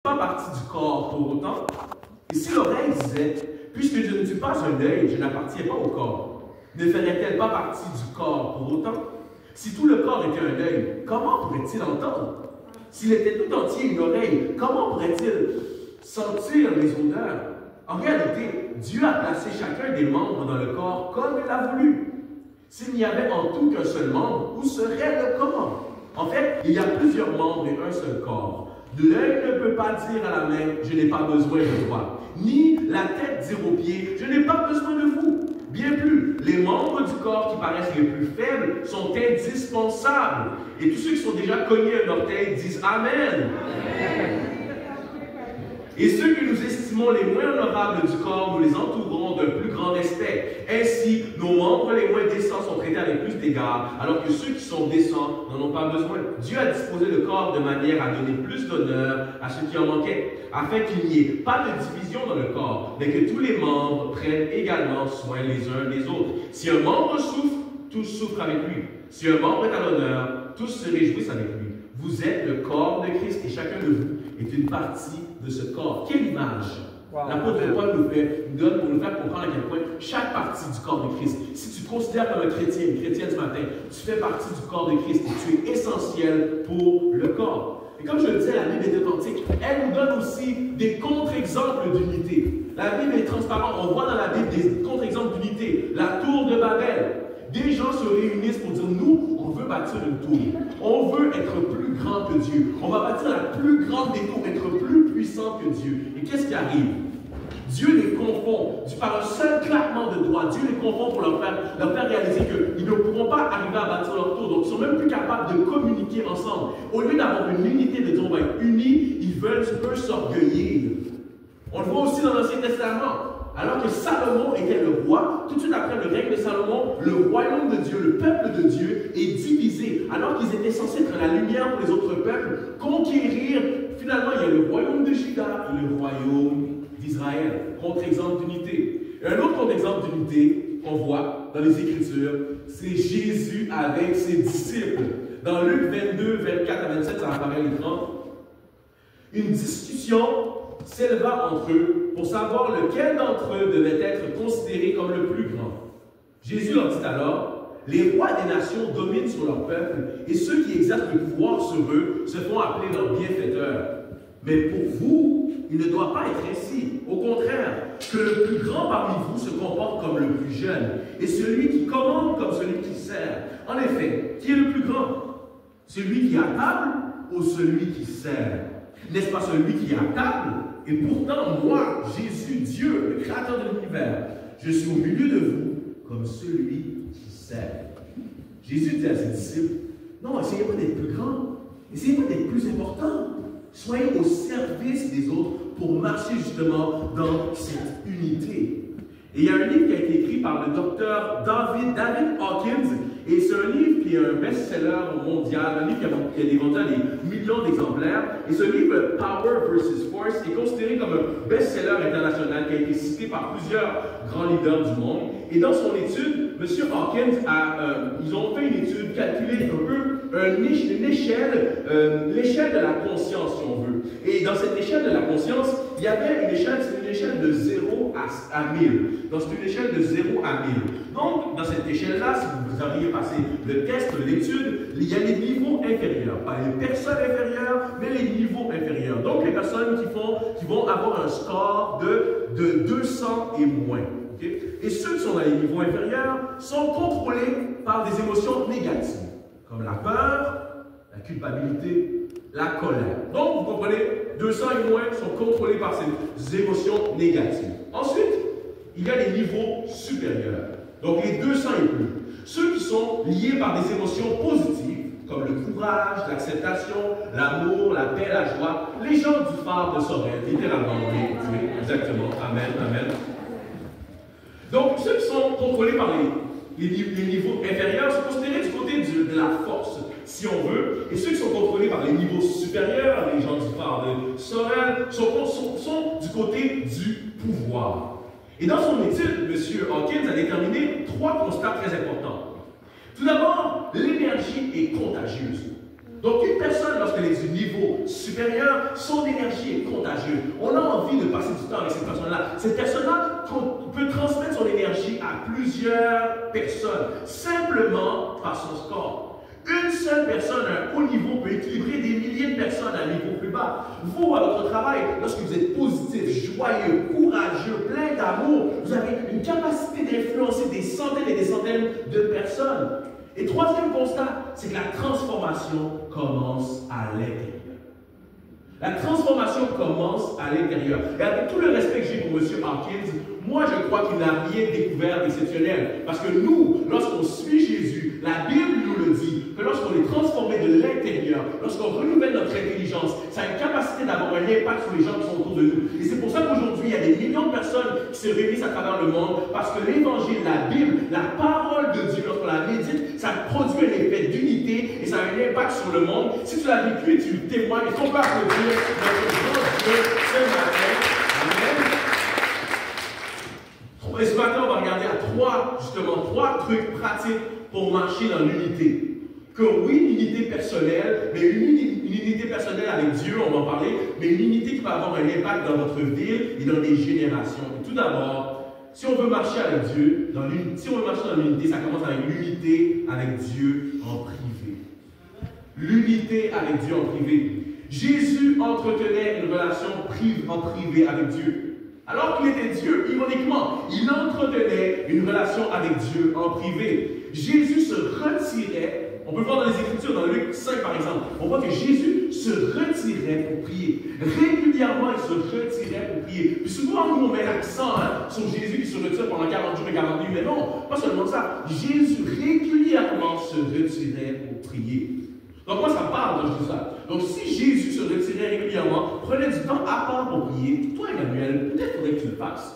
pas partie du corps pour autant. Et si l'oreille disait, puisque je ne suis pas un œil, je n'appartiens pas au corps, ne ferait-elle pas partie du corps pour autant? Si tout le corps était un œil, comment pourrait-il entendre? S'il était tout entier une oreille, comment pourrait-il sentir les odeurs? En réalité, Dieu a placé chacun des membres dans le corps comme il a voulu. S'il n'y avait en tout qu'un seul membre, où serait le comment? En fait, il y a plusieurs membres et un seul corps. L'œil ne peut pas dire à la main, je n'ai pas besoin de toi. Ni la tête dire aux pieds, je n'ai pas besoin de vous. Bien plus, les membres du corps qui paraissent les plus faibles sont indispensables. Et tous ceux qui sont déjà cognés un orteil disent Amen. Et ceux que nous estimons les moins honorables du corps, nous les entourons d'un plus grand respect. Ainsi, nos membres les moins décents sont traités avec plus d'égard, alors que ceux qui sont décents n'en ont pas besoin. Dieu a disposé le corps de manière à donner plus d'honneur à ceux qui en manquaient, afin qu'il n'y ait pas de division dans le corps, mais que tous les membres prennent également soin les uns des autres. Si un membre souffre, tous souffrent avec lui. Si un membre est à l'honneur, tous se réjouissent avec lui. Vous êtes le corps de Christ et chacun de vous est une partie de ce corps. Quelle image! Wow. L'apôtre Paul nous donne pour nous faire comprendre à quel point chaque partie du corps de Christ, si tu te considères comme un chrétien, une chrétienne ce matin, tu fais partie du corps de Christ et tu es essentiel pour le corps. Et comme je le disais, la Bible est authentique. Elle nous donne aussi des contre-exemples d'unité. La Bible est transparente. On voit dans la Bible des contre-exemples d'unité. La tour de Babel. Des gens se réunissent pour dire, nous, on veut bâtir une tour. On veut être plus grand que Dieu. On va bâtir la plus grande des tours, être plus puissant que Dieu. Et qu'est-ce qui arrive? Dieu les confond. Par un seul claquement de doigts, Dieu les confond pour leur faire réaliser qu'ils ne pourront pas arriver à bâtir leur tour. Donc, ils sont même plus capables de communiquer ensemble. Au lieu d'avoir une unité, de dire, on va être unis, ils veulent s'orgueillir. On le voit aussi dans l'Ancien Testament. Alors que Salomon était le roi, tout de suite après le règne de Salomon, le royaume de Dieu, le peuple de Dieu est divisé. Alors qu'ils étaient censés être la lumière pour les autres peuples, conquérir, finalement il y a le royaume de Juda et le royaume d'Israël. Contre-exemple d'unité. Et un autre contre-exemple d'unité qu'on voit dans les Écritures, c'est Jésus avec ses disciples. Dans Luc 22, 24 à 27, ça apparaît à l'écran. Une discussion s'éleva entre eux pour savoir lequel d'entre eux devait être considéré comme le plus grand. Jésus leur dit alors, les rois des nations dominent sur leur peuple et ceux qui exercent le pouvoir sur eux se font appeler leurs bienfaiteurs. Mais pour vous, il ne doit pas être ainsi. Au contraire, que le plus grand parmi vous se comporte comme le plus jeune et celui qui commande comme celui qui sert. En effet, qui est le plus grand? Celui qui est à table ou celui qui sert? N'est-ce pas celui qui est à table? Et pourtant, moi, Jésus, Dieu, le Créateur de l'univers, je suis au milieu de vous comme celui qui sert. Jésus dit à ses disciples, non, essayez pas d'être plus grand, essayez pas d'être plus important. Soyez au service des autres pour marcher justement dans cette unité. Et il y a un livre qui a été écrit par le docteur David Hawkins, et c'est un livre qui est un best-seller mondial, un livre qui a été vendu à des millions d'exemplaires. Et ce livre, Power vs. Force, est considéré comme un best-seller international qui a été cité par plusieurs grands leaders du monde. Et dans son étude, M. Hawkins ils ont fait une étude, calculée un peu l'échelle de la conscience, si on veut. Et dans cette échelle de la conscience, il y avait une échelle de 0 à 1000. Donc, c'est une échelle de 0 à 1000. Donc, dans cette échelle-là, si vous auriez passé le test, l'étude, il y a les niveaux inférieurs. Pas les personnes inférieures, mais les niveaux inférieurs. Donc, les personnes qui vont avoir un score de 200 et moins. Okay? Et ceux qui sont dans les niveaux inférieurs sont contrôlés par des émotions négatives, comme la peur, la culpabilité, la colère. Donc, vous comprenez, 200 et moins sont contrôlés par ces émotions négatives. Ensuite, il y a les niveaux supérieurs. Donc, les 200 et plus. Ceux qui sont liés par des émotions positives, comme le courage, l'acceptation, l'amour, la paix, la joie. Les gens du phare de Sorel, littéralement, oui, exactement. Amen, amen. Donc, ceux qui sont contrôlés par les niveaux inférieurs sont considérés du côté de la force, si on veut. Et ceux qui sont contrôlés par les niveaux supérieurs, les gens du phare de Sorel, sont du côté du pouvoir. Et dans son étude, M. Hawkins a déterminé 3 constats très importants. Tout d'abord, l'énergie est contagieuse. Donc une personne, lorsqu'elle est du niveau supérieur, son énergie est contagieuse. On a envie de passer du temps avec cette personne-là. Cette personne-là peut transmettre son énergie à plusieurs personnes, simplement par son score. Une seule personne à un haut niveau peut équilibrer des milliers de personnes à un niveau plus bas. Vous, à votre travail, lorsque vous êtes positif, joyeux, courageux, plein d'amour, vous avez une capacité d'influencer des centaines et des centaines de personnes. Et troisième constat, c'est que la transformation commence à l'intérieur. La transformation commence à l'intérieur. Et avec tout le respect que j'ai pour M. Hawkins, moi je crois qu'il n'a rien découvert d'exceptionnel. Parce que nous, lorsqu'on suit Jésus, la Bible nous le dit, que lorsqu'on est transformé de l'intérieur, lorsqu'on renouvelle notre intelligence, ça a une capacité d'avoir un impact sur les gens qui sont autour de nous. Et c'est pour ça qu'aujourd'hui, il y a des millions de personnes qui se réunissent à travers le monde, parce que l'évangile, la Bible, la parole de Dieu, lorsqu'on la médite, ça produit un effet d'unité et ça a un impact sur le monde. Si tu l'as vécu et tu le témoignes, est-ce qu'on peut applaudir notre grand Dieu ce matin? Amen. Et ce matin, on va regarder à trois trucs pratiques pour marcher dans l'unité. Que oui, une unité personnelle, mais une unité personnelle avec Dieu, on va en parler, mais une unité qui va avoir un impact dans votre ville et dans les générations. Et tout d'abord, si on veut marcher avec Dieu, si on veut marcher dans l'unité, ça commence avec l'unité avec Dieu en privé. L'unité avec Dieu en privé. Jésus entretenait une relation en privé avec Dieu. Alors qu'il était Dieu, ironiquement, il entretenait une relation avec Dieu en privé. Jésus se retirait. On peut voir dans les Écritures, dans Luc 5 par exemple, on voit que Jésus se retirait pour prier. Régulièrement, il se retirait pour prier. Puis souvent, nous, on met l'accent sur Jésus qui se retire pendant 40 jours et 40 nuits. Mais non, pas seulement ça. Jésus régulièrement se retirait pour prier. Donc moi, ça me parle quand je dis ça. Donc si Jésus se retirait régulièrement, prenait du temps à part pour prier, toi, Emmanuel, peut-être faudrait que tu le fasses.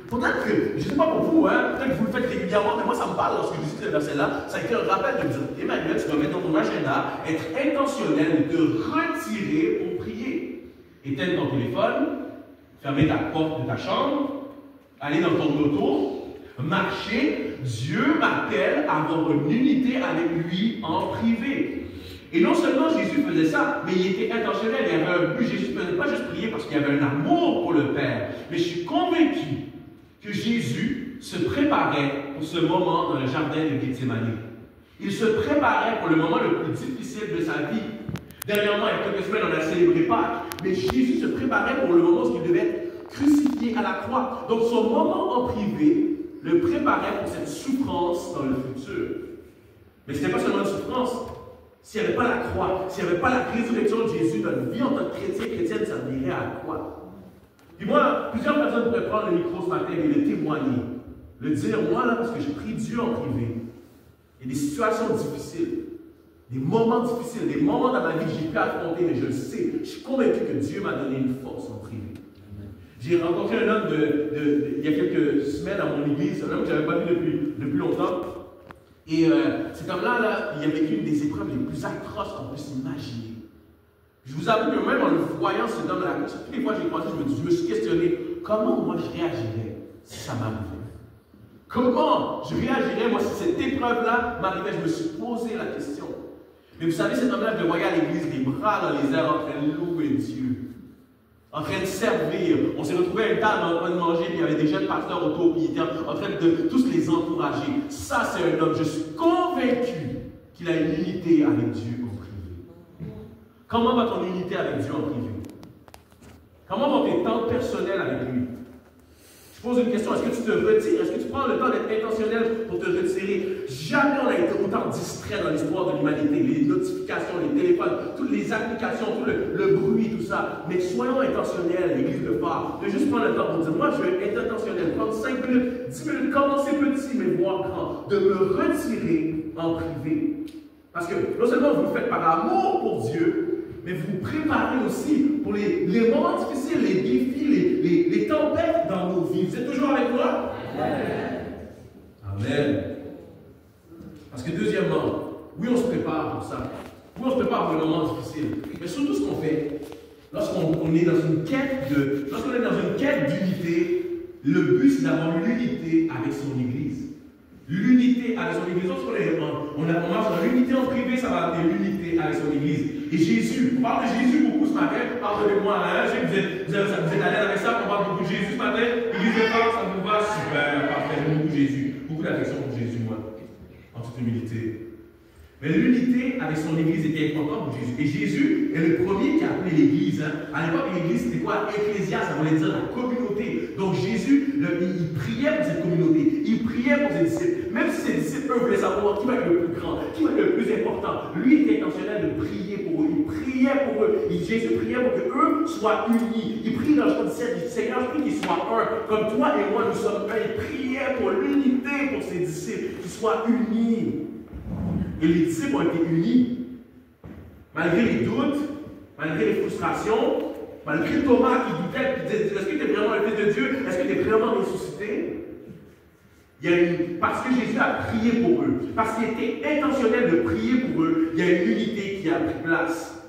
Peut-être que, je ne sais pas pour vous, peut-être que vous le faites régulièrement, mais moi ça me parle lorsque je dis ce verset-là, ça a été un rappel de me dire, Emmanuel, tu dois mettre dans ton agenda, être intentionnel, de te retirer pour prier. Éteindre ton téléphone, fermer ta porte de ta chambre, aller dans ton auto, marcher. Dieu m'appelle à avoir une unité avec lui en privé. Et non seulement Jésus faisait ça, mais il était intentionnel, il y avait un but. Jésus ne faisait pas juste prier parce qu'il y avait un amour pour le Père, mais je suis convaincu que Jésus se préparait pour ce moment dans le jardin de Gethsémani. Il se préparait pour le moment le plus difficile de sa vie. Dernièrement, il y a quelques semaines, on a célébré Pâques, mais Jésus se préparait pour le moment où il devait être crucifié à la croix. Donc son moment en privé le préparait pour cette souffrance dans le futur. Mais ce n'était pas seulement une souffrance. S'il n'y avait pas la croix, s'il n'y avait pas la résurrection de Jésus, notre vie en tant que chrétienne, ça virait à quoi? Puis moi, plusieurs personnes pourraient prendre le micro ce matin et le témoigner. Le dire, moi, là, parce que j'ai pris Dieu en privé. Il y a des situations difficiles, des moments difficiles, des moments dans ma vie que j'ai pu affronter, mais je le sais. Je suis convaincu que Dieu m'a donné une force en privé. J'ai rencontré un homme il y a quelques semaines à mon église, un homme que je n'avais pas vu depuis longtemps. Et cet homme-là, il a vécu une des épreuves les plus atroces qu'on puisse imaginer. Je vous avoue que même en le voyant, cet homme-là, toutes les fois que j'ai croisé, je me suis questionné, comment moi je réagirais si ça m'arrivait? Comment je réagirais moi si cette épreuve-là m'arrivait? Je me suis posé la question. Mais vous savez, cet homme-là, je le voyais à l'église, les bras dans les airs, en train de louer Dieu. En train de servir. On s'est retrouvés à une table en train de manger, puis il y avait des jeunes pasteurs autour, puis il était en train de tous les encourager. Ça, c'est un homme, je suis convaincu qu'il a une unité avec Dieu en privé. Comment va ton unité avec Dieu en privé? Comment vont tes temps personnels avec lui? Je pose une question, est-ce que tu te retires? Est-ce que tu prends le temps d'être intentionnel pour te retirer? Jamais on a été autant distrait dans l'histoire de l'humanité. Les notifications, les téléphones, toutes les applications, tout le bruit, tout ça. Mais soyons intentionnels, l'église de phare. De juste prendre le temps pour dire, moi je vais être intentionnel, prendre 5 minutes, 10 minutes, commencer petit, mais voir grand. De me retirer en privé. Parce que non seulement vous le faites par amour pour Dieu, mais vous vous préparez aussi pour les moments difficiles, les défis, les tempêtes dans nos vies. Vous êtes toujours avec moi? Amen. Amen. Parce que deuxièmement, oui, on se prépare pour ça. Oui, on se prépare pour les moments difficiles. Mais surtout ce qu'on fait, lorsqu'on est dans une quête d'unité, le but c'est d'avoir l'unité avec son Église. l'unité avec son Église. On marche dans l'unité en privé, ça va amener l'unité avec son Église. Et Jésus, on parle de Jésus beaucoup ce matin, pardonnez-moi, hein, je sais que vous êtes à l'aise avec ça, on parle beaucoup de Jésus ce matin. Église de France, ça vous va? Super, parfait, j'aime beaucoup Jésus. Beaucoup d'affection pour Jésus, moi, en toute humilité. Mais l'unité avec son Église était importante pour Jésus. Et Jésus est le premier qui a appelé l'Église. Hein. À l'époque, l'Église, c'était quoi? Ecclésia, ça voulait dire la communauté. Donc Jésus, il priait pour cette communauté. Il priait pour ses disciples. Même si ses disciples, eux, voulaient savoir qui va être le plus grand, qui va être le plus important. Lui était intentionnel de prier pour eux. Il priait pour eux. Jésus priait pour qu'eux soient unis. Il priait dans le disciple. Il dit, Seigneur, je prie qu'ils soient un. Comme toi et moi, nous sommes un. Il priait pour l'unité pour ses disciples, qu'ils soient unis. Et les disciples ont été unis. Malgré les doutes, malgré les frustrations, malgré Thomas qui doutait, qui disait, est-ce que tu es vraiment le Fils de Dieu? Est-ce que tu es vraiment ressuscité? Parce que Jésus a prié pour eux, parce qu'il était intentionnel de prier pour eux, il y a une unité qui a pris place.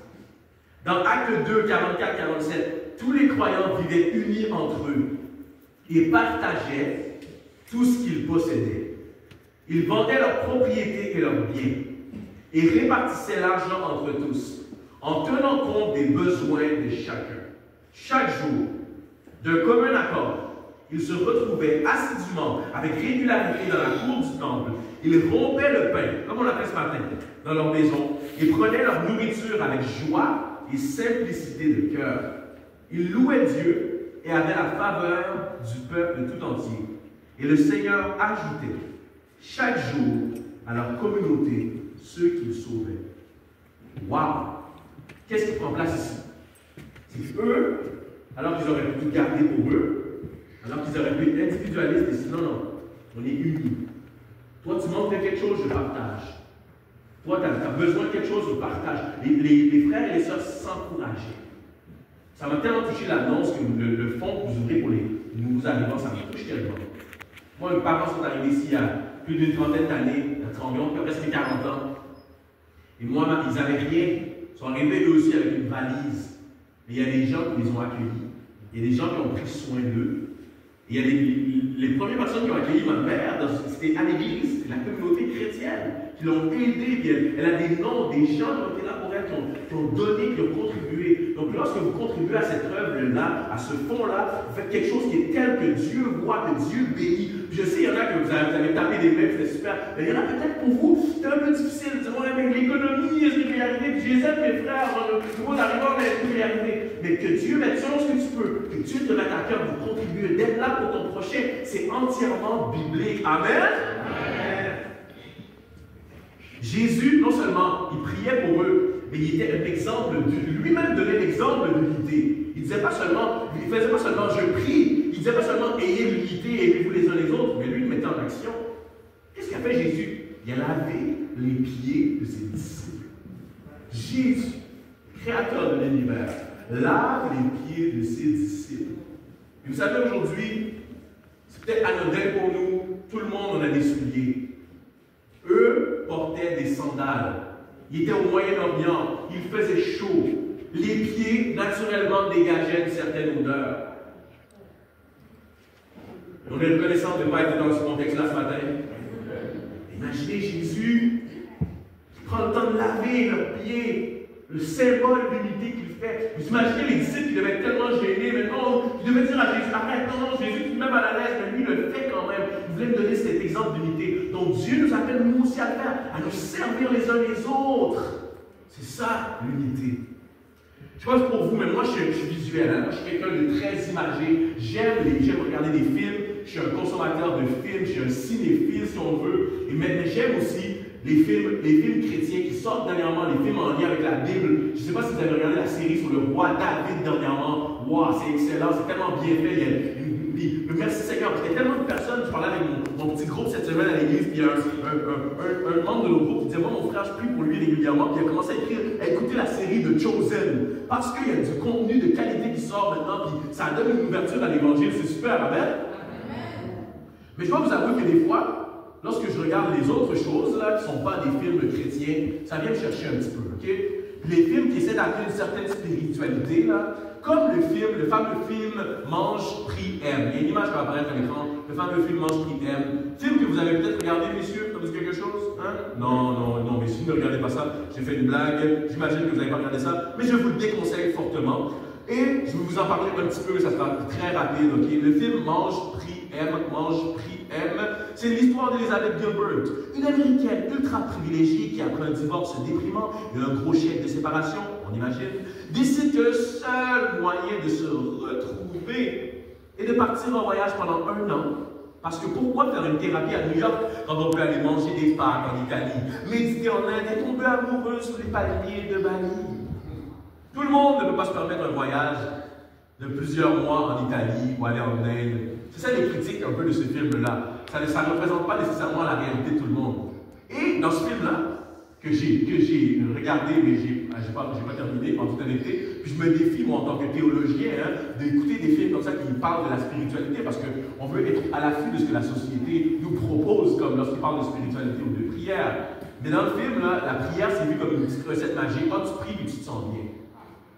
Dans Actes 2, 44-47, tous les croyants vivaient unis entre eux et partageaient tout ce qu'ils possédaient. Ils vendaient leurs propriétés et leurs biens et répartissaient l'argent entre tous, en tenant compte des besoins de chacun. Chaque jour, d'un commun accord, ils se retrouvaient assidûment, avec régularité dans la cour du temple. Ils rompaient le pain, comme on l'a fait ce matin, dans leur maison, et prenaient leur nourriture avec joie et simplicité de cœur. Ils louaient Dieu et avaient la faveur du peuple tout entier. Et le Seigneur ajoutait chaque jour à leur communauté ceux qu'ils sauvaient. Waouh! Qu'est-ce qui prend place ici? C'est eux, alors qu'ils auraient pu tout garder pour eux, alors qu'ils auraient pu être individualistes et dire non, on est unis. Toi, tu manques de quelque chose, je partage. Toi, tu as besoin de quelque chose, je partage. Les frères et les sœurs s'encourageaient. Ça m'a tellement touché l'annonce que le fonds que vous ouvrez pour les nouveaux arrivants, ça me touche tellement. Moi, mes parents sont arrivés ici il y a plus d'une trentaine d'années, environ presque 40 ans. Et moi, ils n'avaient rien. Ils sont arrivés eux aussi avec une valise. Et il y a des gens qui les ont accueillis. Il y a des gens qui ont pris soin d'eux. Il y a les premières personnes qui ont accueilli ma mère, c'était à l'église, c'était la communauté chrétienne, qui l'ont aidée. Elle a des noms, des gens qui ont été là pour elle, qui ont donné, qui ont contribué. Donc lorsque vous contribuez à cette œuvre-là, à ce fonds-là, vous faites quelque chose qui est tel que Dieu voit, que Dieu bénit. Je sais, il y en a que vous avez tapé des mains, c'est super. Mais il y en a peut-être pour vous, c'est un peu difficile. Vous dites, ouais, mais l'économie, est-ce que je vais y arriver? Puis je les aime, mes frères, nouveaux arrivants, mais est-ce que je vais y arriver? Mais que Dieu mette selon ce que tu peux, que Dieu te mette à cœur de contribuer, d'être là pour ton prochain, c'est entièrement biblique. Amen? Amen. Jésus, non seulement il priait pour eux, mais il était un exemple, lui-même donnait l'exemple de l'unité. Il disait pas seulement, il faisait pas seulement je prie, il disait pas seulement ayez l'unité, aimez-vous les uns les autres, mais lui il mettait en action. Qu'est-ce qu'a fait Jésus? Il a lavé les pieds de ses disciples. Jésus, créateur de l'univers, lave les pieds de ses disciples. Et vous savez, aujourd'hui, c'est peut-être anodin pour nous, tout le monde en a des souliers. Eux portaient des sandales. Ils étaient au Moyen-Orient, il faisait chaud. Les pieds, naturellement, dégageaient une certaine odeur. On est reconnaissant de ne pas être dans ce contexte-là ce matin. Imaginez Jésus qui prend le temps de laver leurs pieds, le symbole d'unité qu'il fait. Vous imaginez les disciples qui devaient être tellement gênés, mais non, ils devaient dire à Jésus, arrête, non, Jésus, tu te mets mal à l'aise, mais lui, il le fait quand même. Il voulait nous donner cet exemple d'unité. Donc Dieu nous appelle nous aussi à le faire, à nous servir les uns les autres. C'est ça, l'unité. Je pense pour vous, mais moi je suis visuel, hein? Moi je suis quelqu'un de très imagé. J'aime regarder des films, je suis un consommateur de films, je suis un cinéphile si on veut. Mais j'aime aussi les films chrétiens qui sortent dernièrement, les films en lien avec la Bible. Je ne sais pas si vous avez regardé la série sur le roi David dernièrement. Waouh, c'est excellent, c'est tellement bien fait. Merci Seigneur, il y a tellement de personnes, je parlais avec mon petit groupe cette semaine à l'église, puis il y a un membre de notre groupe qui disait, moi mon frère, je prie pour lui régulièrement, puis il a commencé à écouter la série de Chosen, parce qu'il y a du contenu de qualité qui sort maintenant, puis ça donne une ouverture à l'évangile, c'est super, amen? Mais je dois vous avouer que des fois, lorsque je regarde les autres choses, là, qui ne sont pas des films chrétiens, ça vient me chercher un petit peu, ok? les films qui essaient d'amener une certaine spiritualité, là, comme le fameux film Mange, Prie, Aime. Il y a une image qui va apparaître à l'écran, le fameux film Mange, Prie, Aime. Film que vous avez peut-être regardé, messieurs, ça vous dit quelque chose? Hein? Non, mais si vous ne regardez pas ça, j'ai fait une blague, j'imagine que vous n'avez pas regardé ça, mais je vous le déconseille fortement. Et je vais vous en parler un petit peu, mais ça sera très rapide, ok? Le film Mange, Prie, Aime, Mange, Prie, Aime, c'est l'histoire d'Elizabeth Gilbert, une américaine ultra privilégiée qui, après un divorce déprimant et un gros chèque de séparation, on imagine, décide que le seul moyen de se retrouver est de partir en voyage pendant 1 an. Parce que pourquoi faire une thérapie à New York quand on peut aller manger des pâtes en Italie, méditer en Inde et tomber amoureux sur les palmiers de Bali? Tout le monde ne peut pas se permettre un voyage de plusieurs mois en Italie ou aller en Inde. C'est ça les critiques un peu de ce film-là. Ça ne représente pas nécessairement la réalité de tout le monde. Et dans ce film-là, que j'ai regardé, mais je n'ai pas terminé en toute honnêteté, puis je me défie, moi, en tant que théologien, d'écouter des films comme ça qui parlent de la spiritualité, parce qu'on veut être à l'affût de ce que la société nous propose, comme lorsqu'il parle de spiritualité ou de prière. Mais dans le film, là, la prière, c'est vu comme une petite recette magique. Quand tu pries, tu te sens bien.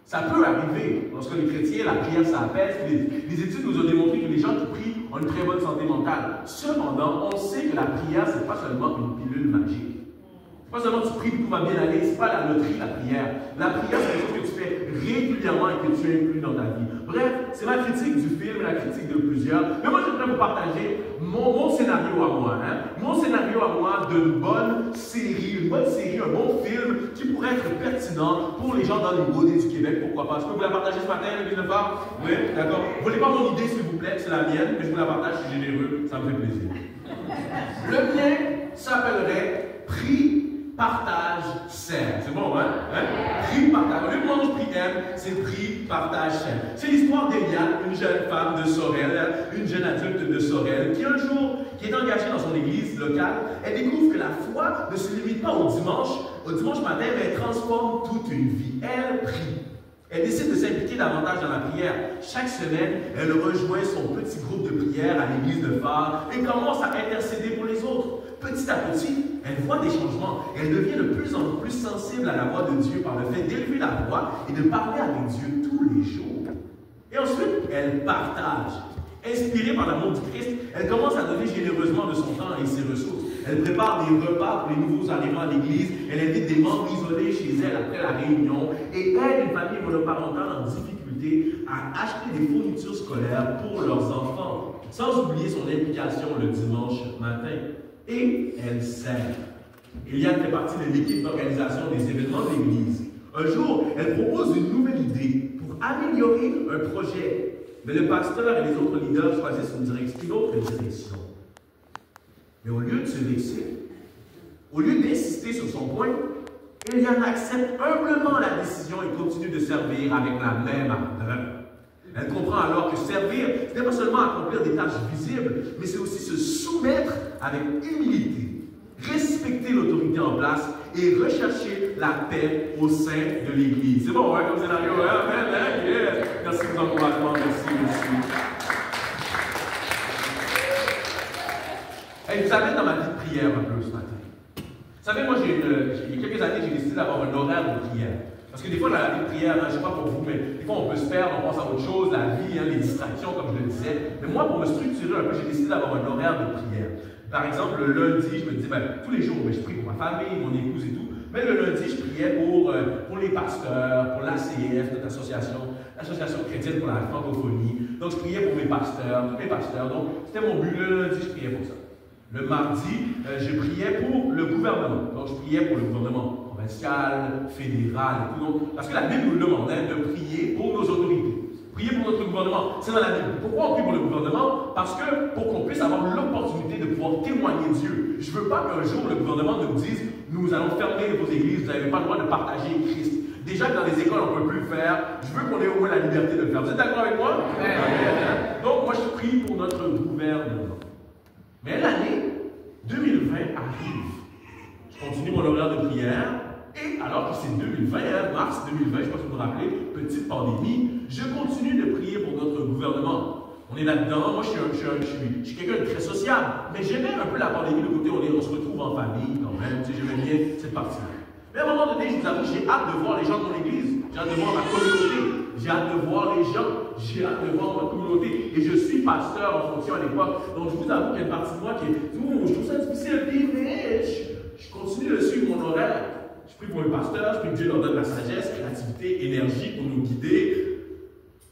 Ça peut arriver. Lorsqu'on est chrétien, la prière, ça apaise. Les études nous ont démontré que les gens qui prient ont une très bonne santé mentale. Cependant, on sait que la prière, ce n'est pas seulement une pilule magique. Pas seulement tu pries, tout va bien aller, ce n'est pas la loterie, la prière. La prière, c'est quelque chose que tu fais régulièrement et que tu inclus dans ta vie. Bref, c'est ma critique du film, la critique de plusieurs. Mais moi, j'aimerais vous partager mon scénario à moi. Mon scénario à moi d'une bonne série, un bon film qui pourrait être pertinent pour les gens dans les beautés du Québec. Pourquoi pas? Je peux vous la partager ce matin, le Villeneuve? Oui, d'accord. Vous ne voulez pas mon idée, s'il vous plaît, c'est la mienne, mais je vous la partage, je suis généreux, ça me fait plaisir. Le mien s'appellerait Prix, Partage, Sert. C'est bon, hein? Prix, partage. Au lieu de mange, prix, aime, c'est prix, partage, sert. C'est l'histoire d'Eliane, une jeune femme de Sorel, une jeune adulte de Sorel, qui un jour, qui est engagée dans son église locale, elle découvre que la foi ne se limite pas au dimanche matin, mais elle transforme toute une vie. Elle prie. Elle décide de s'impliquer davantage dans la prière. Chaque semaine, elle rejoint son petit groupe de prière à l'église de Phare et commence à intercéder pour les autres. Petit à petit, elle voit des changements. Elle devient de plus en plus sensible à la voix de Dieu par le fait d'élever la voix et de parler avec Dieu tous les jours. Et ensuite, elle partage. Inspirée par l'amour du Christ, elle commence à donner généreusement de son temps et ses ressources. Elle prépare des repas pour les nouveaux arrivants à l'église. Elle invite des membres isolés chez elle après la réunion et aide une famille monoparentale en difficulté à acheter des fournitures scolaires pour leurs enfants, sans oublier son implication le dimanche matin. Et elle sert. Eliane fait partie de l'équipe d'organisation des événements de l'église. Un jour, elle propose une nouvelle idée pour améliorer un projet. Mais le pasteur et les autres leaders choisissent une autre direction. Mais au lieu de se vexer, au lieu d'insister sur son point, Eliane accepte humblement la décision et continue de servir avec la même ardeur. Elle comprend alors que servir, ce n'est pas seulement accomplir des tâches visibles, mais c'est aussi se soumettre avec humilité, respecter l'autorité en place et rechercher la paix au sein de l'Église. C'est bon, hein, comme scénario? Yeah. Merci pour vos encouragements, merci. Je vous amène dans ma vie de prière un peu ce matin. Vous savez, moi, il y a quelques années, j'ai décidé d'avoir un horaire de prière. Parce que des fois, dans la vie de prière, je ne sais pas pour vous, mais des fois, on peut se perdre, on pense à autre chose, la vie, les distractions, comme je le disais. Mais moi, pour me structurer un peu, j'ai décidé d'avoir un horaire de prière. Par exemple, le lundi, je me disais, tous les jours, je prie pour ma famille, mon épouse et tout. Mais le lundi, je priais pour les pasteurs, pour l'ACF, notre l'association chrétienne pour la francophonie. Donc, je priais pour mes pasteurs, tous mes pasteurs. Donc, c'était mon but. Le lundi, je priais pour ça. Le mardi, je priais pour le gouvernement. Donc, je priais pour le gouvernement provincial, fédéral et tout. Donc, parce que la Bible nous demandait de prier pour nos autorités. Prier pour notre gouvernement, c'est dans la Bible. Pourquoi on prie pour le gouvernement? Parce que pour qu'on puisse avoir l'opportunité de pouvoir témoigner Dieu. Je ne veux pas qu'un jour le gouvernement nous dise nous allons fermer vos églises, vous n'avez pas le droit de partager Christ. Déjà que dans les écoles, on ne peut plus le faire. Je veux qu'on ait au moins la liberté de le faire. Vous êtes d'accord avec moi? Donc, moi, je prie pour notre gouvernement. Mais l'année 2020 arrive. Je continue mon horaire de prière. Et alors que c'est 2020, mars 2020, je ne sais pas si vous vous rappelez, petite pandémie, je continue de prier pour notre gouvernement. On est là-dedans. Moi, je suis quelqu'un de très sociable. Mais j'aimais un peu la pandémie, le côté où on se retrouve en famille quand même. Tu sais, j'aimais bien cette partie-là. Mais à un moment donné, je vous avoue, j'ai hâte de voir les gens de mon église. J'ai hâte de voir ma communauté. J'ai hâte de voir les gens. J'ai hâte de voir ma communauté. Et je suis pasteur en fonction à l'époque. Donc je vous avoue qu'il y a une partie de moi qui est, je trouve ça difficile à vivre, mais je continue de suivre mon horaire. Je prie pour le pasteur, je prie que Dieu leur donne la sagesse, créativité, énergie pour nous guider.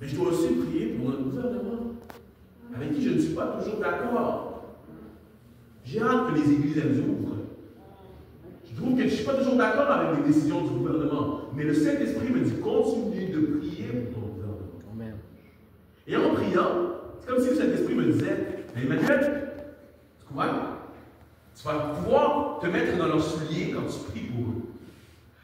Mais je dois aussi prier pour notre gouvernement, avec qui je ne suis pas toujours d'accord. J'ai hâte que les églises elles ouvrent. Je trouve que je ne suis pas toujours d'accord avec les décisions du gouvernement, mais le Saint-Esprit me dit continue de prier pour ton gouvernement. Amen. Et en priant, c'est comme si le Saint-Esprit me disait, Emmanuel, tu vois, tu vas pouvoir te mettre dans leurs souliers quand tu pries pour eux.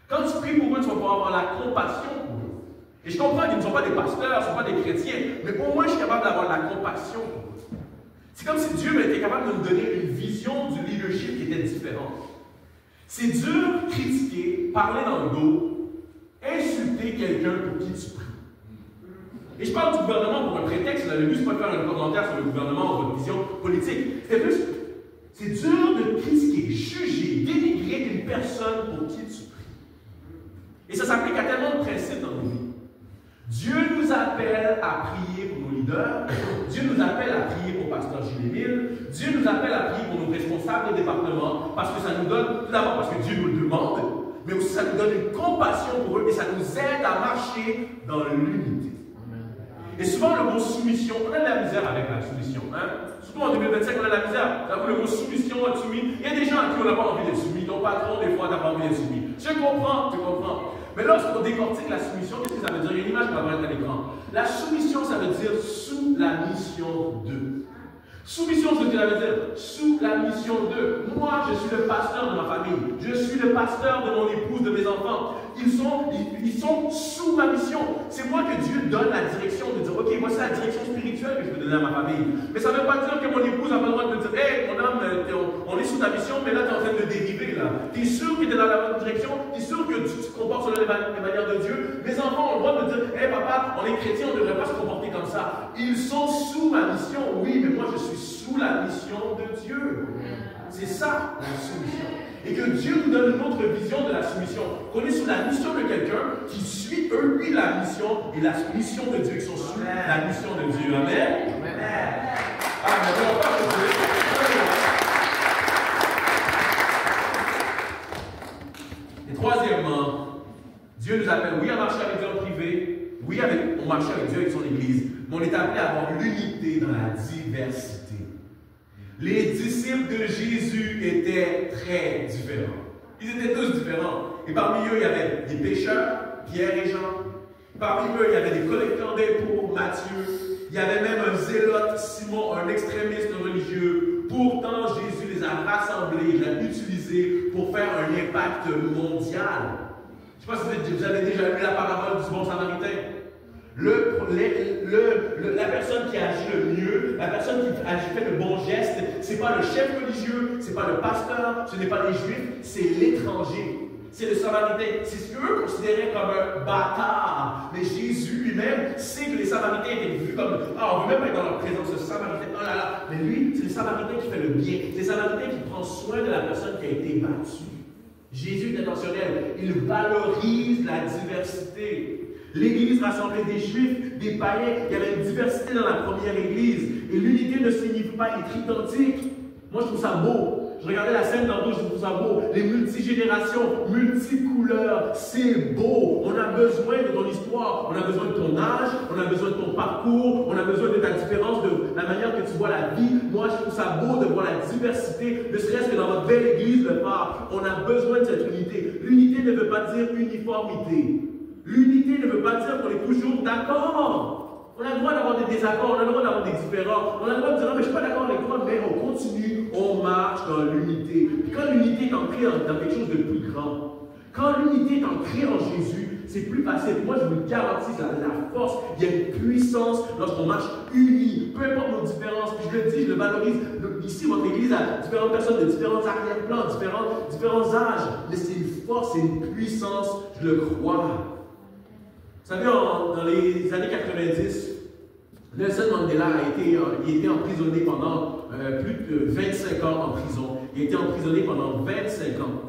Quand tu pries pour eux, tu vas pouvoir avoir la compassion pour eux. Et je comprends qu'ils ne sont pas des pasteurs, ils ne sont pas des chrétiens, mais au moins je suis capable d'avoir la compassion pour eux. C'est comme si Dieu était capable de nous donner une vision du leadership qui était différente. C'est dur critiquer, parler dans le dos, insulter quelqu'un pour qui tu pries. Et je parle du gouvernement pour un prétexte, le but, ce n'est pas de faire un commentaire sur le gouvernement ou votre vision politique. C'est plus, c'est dur de critiquer, juger, dénigrer une personne pour qui tu pries. Et ça s'applique à tellement de principes dans nos vies. Dieu nous appelle à prier pour nos leaders, Dieu nous appelle à prier pour Pasteur Gilles-Émile, Dieu nous appelle à prier pour nos responsables de département, parce que ça nous donne, tout d'abord parce que Dieu nous le demande, mais aussi ça nous donne une compassion pour eux et ça nous aide à marcher dans l'unité. Et souvent le mot soumission, on a de la misère avec la soumission. Hein? Surtout en 2025, on a de la misère. Le mot soumission, être soumis. Il y a des gens à qui on n'a pas envie d'être soumis. Ton patron, des fois, n'a pas envie d'être soumis. Je comprends, tu comprends. Mais lorsqu'on décortique la soumission, qu'est-ce que ça veut dire? Il y a une image qui va apparaître à l'écran. La soumission, ça veut dire sous la mission de. Soumission, c'est ce que ça veut dire. Sous la mission de. Moi, je suis le pasteur de ma famille. Je suis le pasteur de mon épouse, de mes enfants. Ils sont sous ma mission. C'est moi que Dieu donne la direction de dire, ok, moi c'est la direction spirituelle que je veux donner à ma famille. Mais ça ne veut pas dire que mon épouse n'a pas le droit de me dire, hey, mon âme, on est sous ta mission, mais là tu es en train de dériver. Tu es sûr que tu es dans la bonne direction? Tu es sûr que tu te comportes selon les manières de Dieu? Mes enfants ont le droit de me dire, hey papa, on est chrétien, on ne devrait pas se comporter comme ça. Ils sont sous ma mission, oui, mais moi je suis sous la mission de Dieu. C'est ça la soumission. Et que Dieu nous donne une autre vision de la soumission. Qu'on est sous la mission de quelqu'un qui suit, lui, la mission et la mission de Dieu, qui sont sous la mission de Dieu. Amen. Amen. Et troisièmement, Dieu nous appelle, oui, à marcher avec Dieu en privé, oui, on marche avec Dieu avec son Église, mais on est appelé à avoir l'unité dans la diversité. Les disciples de Jésus étaient très différents. Ils étaient tous différents. Et parmi eux, il y avait des pécheurs, Pierre et Jean. Parmi eux, il y avait des collecteurs d'impôts, Matthieu. Il y avait même un zélote, Simon, un extrémiste religieux. Pourtant, Jésus les a rassemblés, il a utilisés pour faire un impact mondial. Je ne sais pas si vous avez déjà lu la parabole du bon samaritain. La personne qui agit le mieux, la personne qui fait le bon geste, ce n'est pas le chef religieux, ce n'est pas le pasteur, ce n'est pas les juifs, c'est l'étranger. C'est le samaritain. C'est ce qu'eux considéraient comme un bâtard. Mais Jésus lui-même sait que les samaritains étaient vus comme, on ne veut même pas être dans leur présence, ce samaritain, oh là là. Mais lui, c'est le samaritain qui fait le bien. C'est le samaritain qui prend soin de la personne qui a été battue. Jésus est intentionnel. Il valorise la diversité. L'Église rassemblait des Juifs, des païens. Il y avait une diversité dans la première Église. Et l'unité ne signifie pas être identique. Moi, je trouve ça beau. Je regardais la scène tantôt, je trouve ça beau. Les multigénérations, multicouleurs, c'est beau. On a besoin de ton histoire. On a besoin de ton âge. On a besoin de ton parcours. On a besoin de ta différence, de la manière que tu vois la vie. Moi, je trouve ça beau de voir la diversité, ne serait-ce que dans votre belle Église de Pâques. On a besoin de cette unité. L'unité ne veut pas dire uniformité. L'unité ne veut pas dire qu'on est toujours d'accord. On a le droit d'avoir des désaccords, on a le droit d'avoir des différends. On a le droit de dire non, mais je ne suis pas d'accord avec toi, mais on continue, on marche dans l'unité. Puis quand l'unité est ancrée dans quelque chose de plus grand, quand l'unité est ancrée en Jésus, c'est plus facile. Moi, je vous garantis la force, il y a une puissance lorsqu'on marche unis, peu importe nos différences. Puis je le dis, je le valorise. Ici, votre Église a différentes personnes de différents arrière-plans, différents âges. Mais c'est une force, c'est une puissance, je le crois. Vous savez, dans les années 90, Nelson Mandela a été emprisonné pendant plus de 25 ans en prison. Il a été emprisonné pendant 25 ans.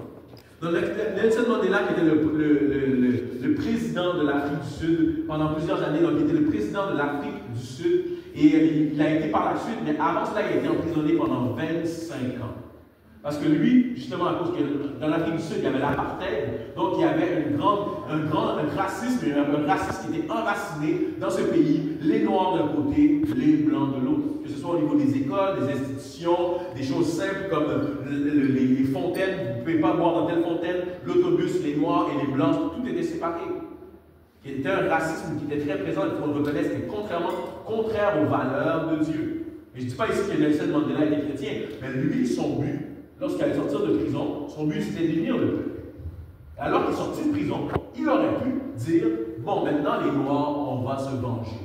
Donc, Nelson Mandela, qui était le président de l'Afrique du Sud pendant plusieurs années, donc il était le président de l'Afrique du Sud, et il a été par la suite, mais avant cela, il a été emprisonné pendant 25 ans. Parce que lui, justement, à cause que dans l'Afrique du Sud, il y avait l'apartheid, donc il y avait un racisme qui était enraciné dans ce pays, les Noirs d'un côté, les Blancs de l'autre. Que ce soit au niveau des écoles, des institutions, des choses simples comme les fontaines, vous ne pouvez pas boire dans telle fontaine, l'autobus, les Noirs et les Blancs, tout était séparé. Il était un racisme qui était très présent, il faut le reconnaître, c'était contraire aux valeurs de Dieu. Et je ne dis pas ici que Nelson Mandela était chrétien, mais lui, son but, lorsqu'il allait sortir de prison, son but c'était d'unir le peuple. Alors qu'il est sorti de prison, il aurait pu dire, bon, maintenant les Noirs, on va se venger.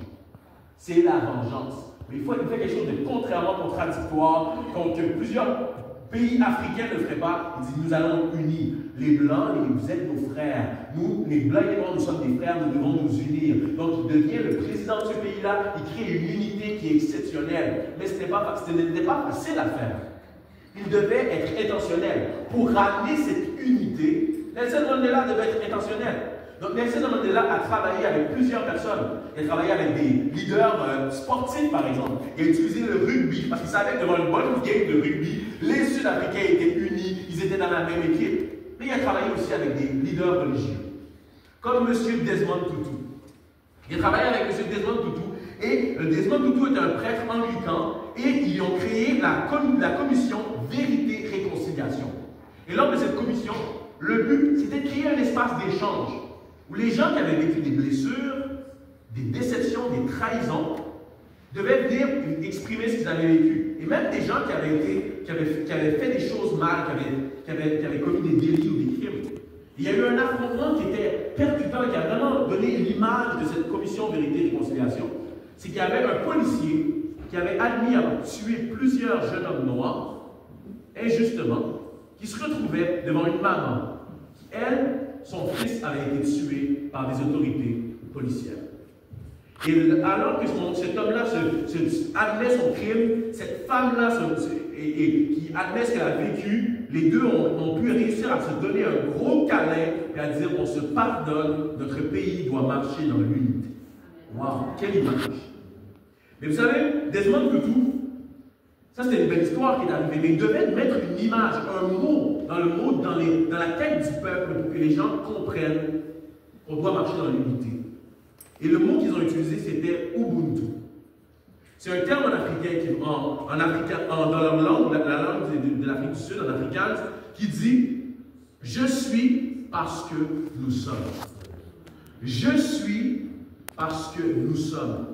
C'est la vengeance. Mais il faut faire quelque chose de contradictoire, que plusieurs pays africains ne feraient pas. Il dit, nous allons unir. Les Blancs, vous êtes nos frères. Nous, les Blancs et les Noirs, nous sommes des frères, nous devons nous unir. Donc il devient le président de ce pays-là, il crée une unité qui est exceptionnelle. Mais ce n'était pas facile à faire. Il devait être intentionnel. Pour ramener cette unité, Nelson Mandela devait être intentionnel. Donc Nelson Mandela a travaillé avec plusieurs personnes. Il a travaillé avec des leaders sportifs, par exemple. Il a utilisé le rugby, parce qu'il savait que devant une bonne game de rugby, les Sud-Africains étaient unis, ils étaient dans la même équipe. Mais il a travaillé aussi avec des leaders religieux, comme M. Desmond Tutu. Il a travaillé avec M. Desmond Tutu, et Desmond Tutu est un prêtre anglican, et ils ont créé la commission Vérité-Réconciliation. Et lors de cette commission, le but, c'était de créer un espace d'échange où les gens qui avaient vécu des blessures, des déceptions, des trahisons, devaient venir exprimer ce qu'ils avaient vécu. Et même des gens qui avaient fait des choses mal, qui avaient commis des délits ou des crimes. Il y a eu un affrontement qui était percutant, qui a vraiment donné l'image de cette commission Vérité-Réconciliation. C'est qu'il y avait un policier qui avait admis avoir tué plusieurs jeunes hommes noirs, injustement, qui se retrouvait devant une maman qui, elle, son fils avait été tué par des autorités policières. Et alors que cet homme-là admet son crime, cette femme-là qui admet ce qu'elle a vécu, les deux ont pu réussir à se donner un gros câlin et à dire on se pardonne, notre pays doit marcher dans l'unité. Waouh, quelle image! Mais vous savez, Desmond Tutu, ça c'était une belle histoire qui est arrivée, mais il devait mettre une image, un mot dans la tête du peuple pour que les gens comprennent qu'on doit marcher dans l'unité. Et le mot qu'ils ont utilisé, c'était Ubuntu. C'est un terme en africain, dans leur langue, la langue de l'Afrique du Sud, en afrikaans, qui dit « Je suis parce que nous sommes ». Je suis parce que nous sommes.